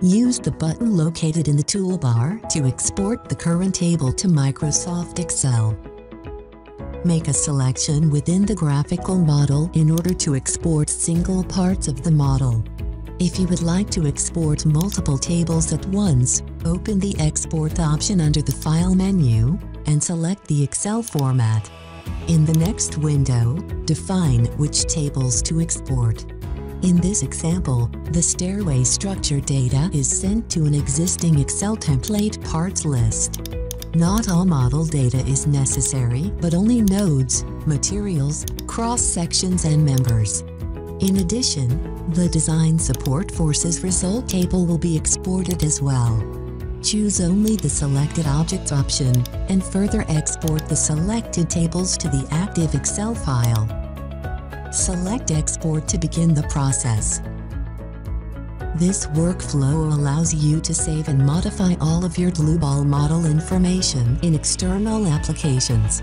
Use the button located in the toolbar to export the current table to Microsoft Excel. Make a selection within the graphical model in order to export single parts of the model. If you would like to export multiple tables at once, open the Export option under the File menu and select the Excel format. In the next window, define which tables to export. In this example, the stairway structure data is sent to an existing Excel template parts list. Not all model data is necessary, but only nodes, materials, cross-sections, and members. In addition, the Design Support Forces result table will be exported as well. Choose only the Selected Objects option, and further export the selected tables to the active Excel file. Select Export to begin the process. This workflow allows you to save and modify all of your Dlubal model information in external applications.